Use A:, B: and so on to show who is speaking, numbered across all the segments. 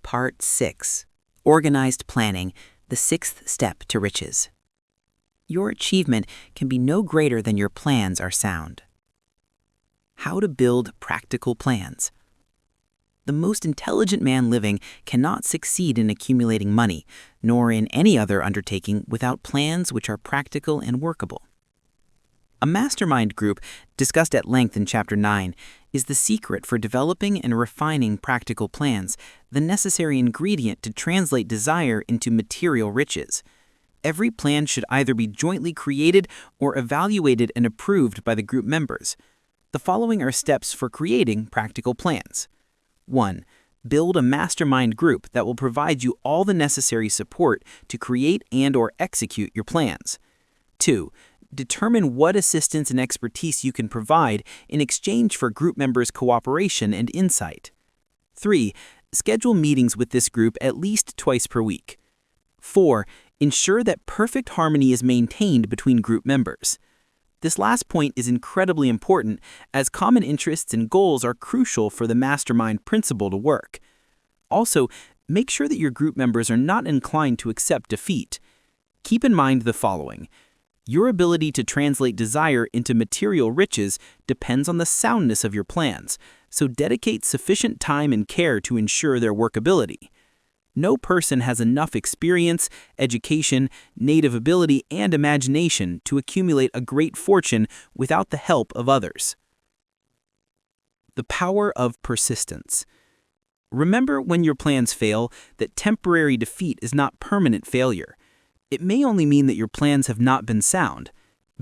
A: Part 6. Organized Planning, the sixth step to riches. Your achievement can be no greater than your plans are sound. How to build practical plans. The most intelligent man living cannot succeed in accumulating money, nor in any other undertaking without plans which are practical and workable. A mastermind group, discussed at length in Chapter 9, is the secret for developing and refining practical plans, the necessary ingredient to translate desire into material riches. Every plan should either be jointly created or evaluated and approved by the group members. The following are steps for creating practical plans. 1. Build a mastermind group that will provide you all the necessary support to create and/or execute your plans. 2. Determine what assistance and expertise you can provide in exchange for group members' cooperation and insight. 3. Schedule meetings with this group at least twice per week. 4. Ensure that perfect harmony is maintained between group members. This last point is incredibly important, as common interests and goals are crucial for the mastermind principle to work. Also, make sure that your group members are not inclined to accept defeat. Keep in mind the following. Your ability to translate desire into material riches depends on the soundness of your plans, so dedicate sufficient time and care to ensure their workability. No person has enough experience, education, native ability, and imagination to accumulate a great fortune without the help of others. The power of persistence. Remember, when your plans fail, that temporary defeat is not permanent failure. It may only mean that your plans have not been sound.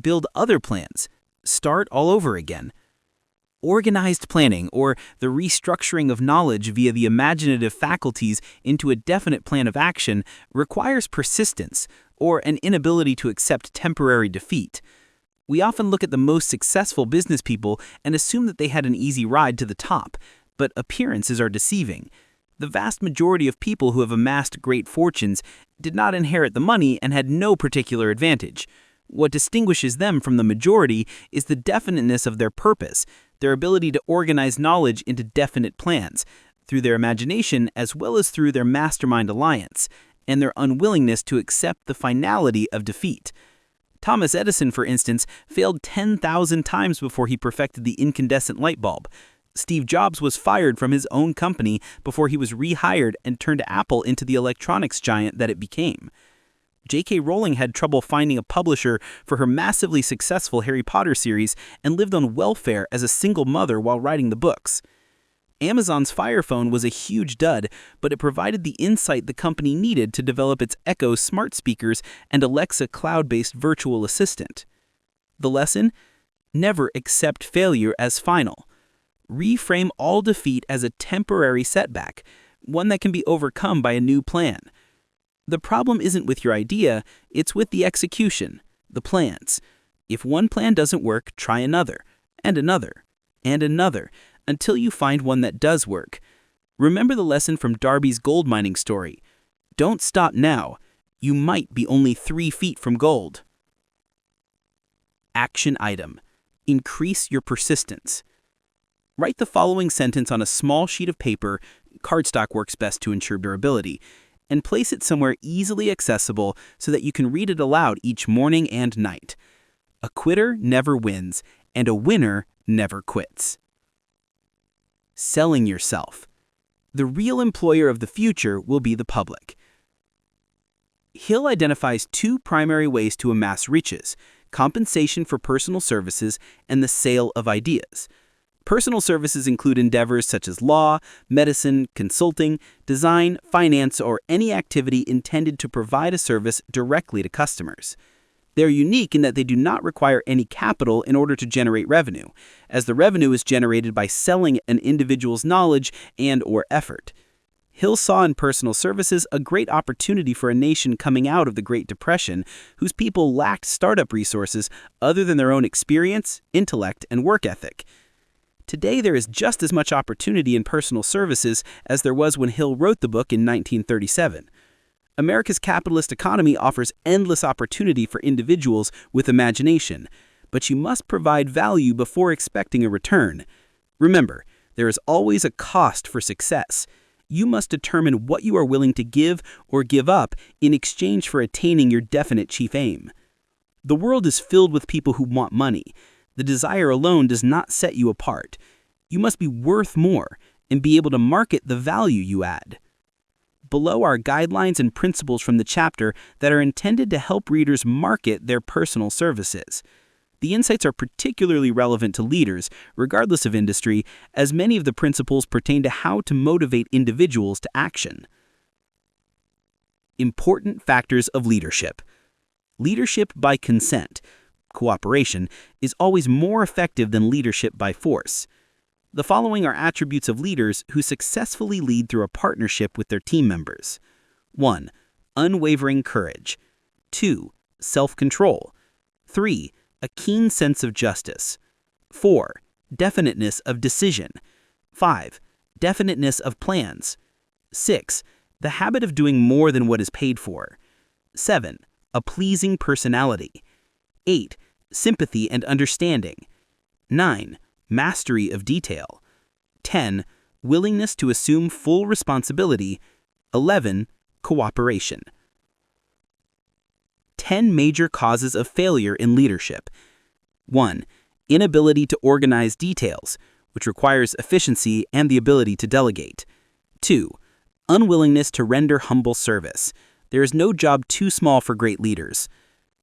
A: Build other plans. Start all over again. Organized planning, or the restructuring of knowledge via the imaginative faculties into a definite plan of action, requires persistence, or an inability to accept temporary defeat. We often look at the most successful business people and assume that they had an easy ride to the top, but appearances are deceiving. The vast majority of people who have amassed great fortunes did not inherit the money and had no particular advantage. What distinguishes them from the majority is the definiteness of their purpose, their ability to organize knowledge into definite plans, through their imagination as well as through their mastermind alliance, and their unwillingness to accept the finality of defeat. Thomas Edison, for instance, failed 10,000 times before he perfected the incandescent light bulb. Steve Jobs was fired from his own company before he was rehired and turned Apple into the electronics giant that it became. J.K. Rowling had trouble finding a publisher for her massively successful Harry Potter series and lived on welfare as a single mother while writing the books. Amazon's Fire Phone was a huge dud, but it provided the insight the company needed to develop its Echo smart speakers and Alexa cloud-based virtual assistant. The lesson? Never accept failure as final. Reframe all defeat as a temporary setback, one that can be overcome by a new plan. The problem isn't with your idea, it's with the execution, the plans. If one plan doesn't work, try another, and another, and another, until you find one that does work. Remember the lesson from Darby's gold mining story. Don't stop now. You might be only 3 feet from gold. Action item. Increase your persistence. Write the following sentence on a small sheet of paper, cardstock works best to ensure durability, and place it somewhere easily accessible so that you can read it aloud each morning and night. A quitter never wins, and a winner never quits. Selling yourself. The real employer of the future will be the public. Hill identifies 2 primary ways to amass riches: compensation for personal services and the sale of ideas. Personal services include endeavors such as law, medicine, consulting, design, finance, or any activity intended to provide a service directly to customers. They are unique in that they do not require any capital in order to generate revenue, as the revenue is generated by selling an individual's knowledge and/or effort. Hill saw in personal services a great opportunity for a nation coming out of the Great Depression, whose people lacked startup resources other than their own experience, intellect, and work ethic. Today, there is just as much opportunity in personal services as there was when Hill wrote the book in 1937. America's capitalist economy offers endless opportunity for individuals with imagination, but you must provide value before expecting a return. Remember, there is always a cost for success.
B: You must determine what you are willing to give or give up in exchange for attaining your definite chief aim. The world is filled with people who want money. The desire alone does not set you apart. You must be worth more and be able to market the value you add. Below are guidelines and principles from the chapter that are intended to help readers market their personal services. The insights are particularly relevant to leaders, regardless of industry, as many of the principles pertain to how to motivate individuals to action. Important factors of leadership. Leadership by consent, cooperation, is always more effective than leadership by force. The following are attributes of leaders who successfully lead through a partnership with their team members. 1. Unwavering courage. 2. Self-control. 3. A keen sense of justice. 4. Definiteness of decision. 5. Definiteness of plans. 6. The habit of doing more than what is paid for. 7. A pleasing personality. 8. Sympathy and understanding. 9. Mastery of detail. 10. Willingness to assume full responsibility. 11. Cooperation. 10 major causes of failure in leadership. 1. Inability to organize details, which requires efficiency and the ability to delegate. 2. Unwillingness to render humble service. There is no job too small for great leaders.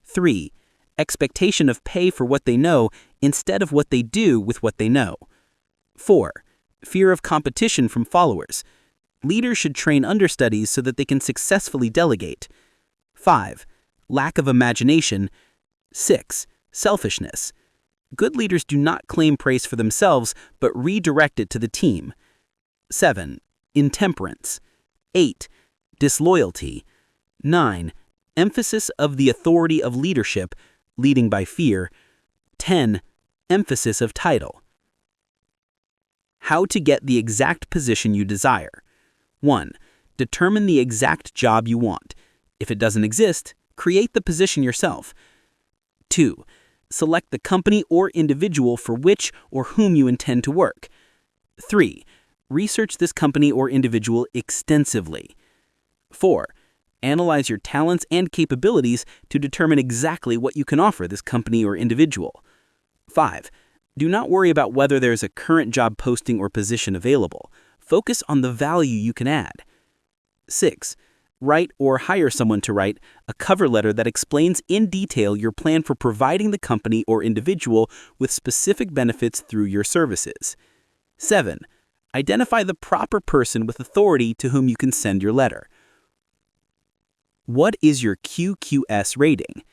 B: 3. Expectation of pay for what they know instead of what they do with what they know. 4. Fear of competition from followers. Leaders should train understudies so that they can successfully delegate. 5. Lack of imagination. 6. Selfishness. Good leaders do not claim praise for themselves, but redirect it to the team. 7. Intemperance. 8. Disloyalty. 9. Emphasis of the authority of leadership, leading by fear. 10. Emphasis of title. How to get the exact position you desire. 1. Determine the exact job you want. If it doesn't exist, create the position yourself. 2. Select the company or individual for which or whom you intend to work. 3. Research this company or individual extensively. 4. Analyze your talents and capabilities to determine exactly what you can offer this company or individual. 5. Do not worry about whether there is a current job posting or position available. Focus on the value you can add. 6. Write or hire someone to write a cover letter that explains in detail your plan for providing the company or individual with specific benefits through your services. 7. Identify the proper person with authority to whom you can send your letter. What is your QQS rating?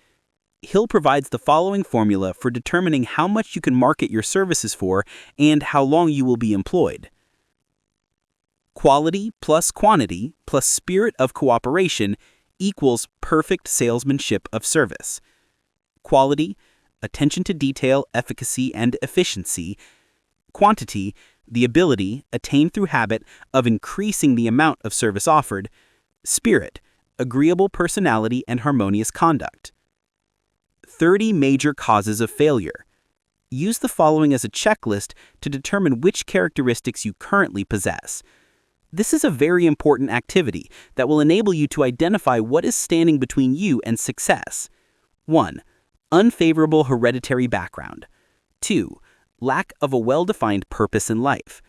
B: Hill provides the following formula for determining how much you can market your services for and how long you will be employed. Quality plus quantity plus spirit of cooperation equals perfect salesmanship of service. Quality, attention to detail, efficacy, and efficiency. Quantity, the ability, attained through habit, of increasing the amount of service offered. Spirit, agreeable personality and harmonious conduct. 30 major causes of failure. Use the following as a checklist to determine which characteristics you currently possess. This is a very important activity that will enable you to identify what is standing between you and success. 1. Unfavorable hereditary background. 2. Lack of a well-defined purpose in life.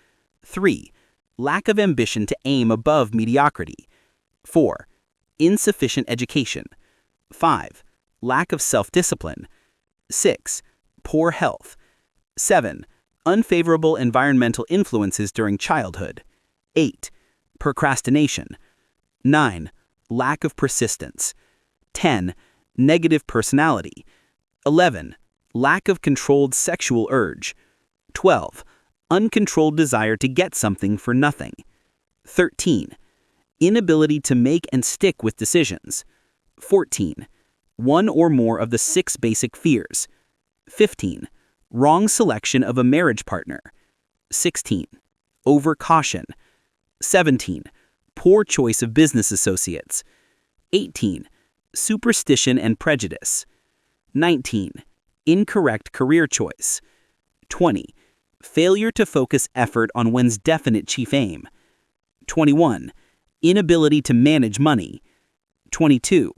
B: 3. Lack of ambition to aim above mediocrity. 4. Insufficient education. 5. Lack of self-discipline. 6. Poor health. 7. Unfavorable environmental influences during childhood. 8. Procrastination. 9. Lack of persistence. 10. Negative personality. 11. Lack of controlled sexual urge. 12. Uncontrolled desire to get something for nothing. 13. Inability to make and stick with decisions. 14. One or more of the 6 basic fears. 15. Wrong selection of a marriage partner. 16. Overcaution. 17. Poor choice of business associates. 18. Superstition and prejudice. 19. Incorrect career choice. 20. Failure to focus effort on one's definite chief aim. 21. Inability to manage money. 22.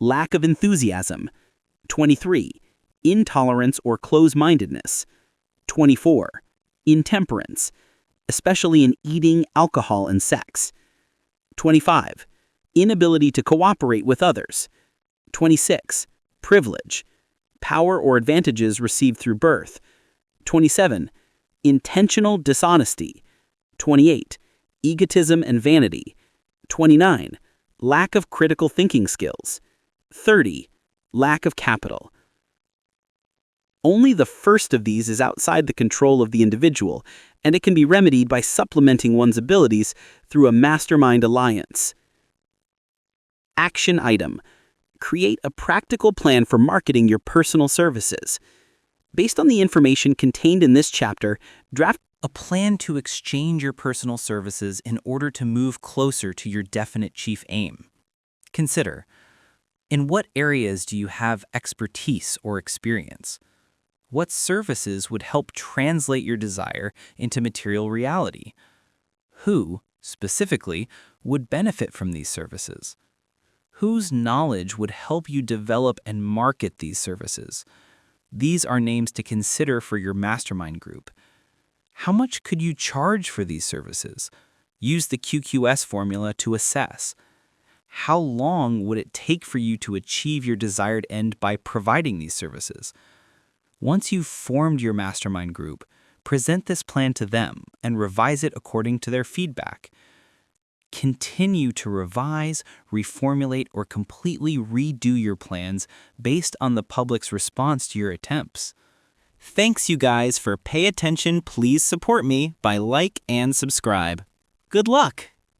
B: Lack of enthusiasm. 23. Intolerance or close-mindedness. 24. Intemperance, especially in eating, alcohol, and sex. 25. Inability to cooperate with others. 26. Privilege, power or advantages received through birth. 27. Intentional dishonesty. 28. Egotism and vanity. 29. Lack of critical thinking skills. 30. Lack of capital. Only the first of these is outside the control of the individual, and it can be remedied by supplementing one's abilities through a mastermind alliance. Action item. Create a practical plan for marketing your personal services. Based on the information contained in this chapter, draft
C: a plan to exchange your personal services in order to move closer to your definite chief aim. Consider, in what areas do you have expertise or experience? What services would help translate your desire into material reality? Who, specifically, would benefit from these services? Whose knowledge would help you develop and market these services? These are names to consider for your mastermind group. How much could you charge for these services? Use the QQS formula to assess. How long would it take for you to achieve your desired end by providing these services? Once you've formed your mastermind group, present this plan to them and revise it according to their feedback. Continue to revise, reformulate, or completely redo your plans based on the public's response to your attempts. Thanks, you guys, for pay attention. Please support me by like and subscribe. Good luck!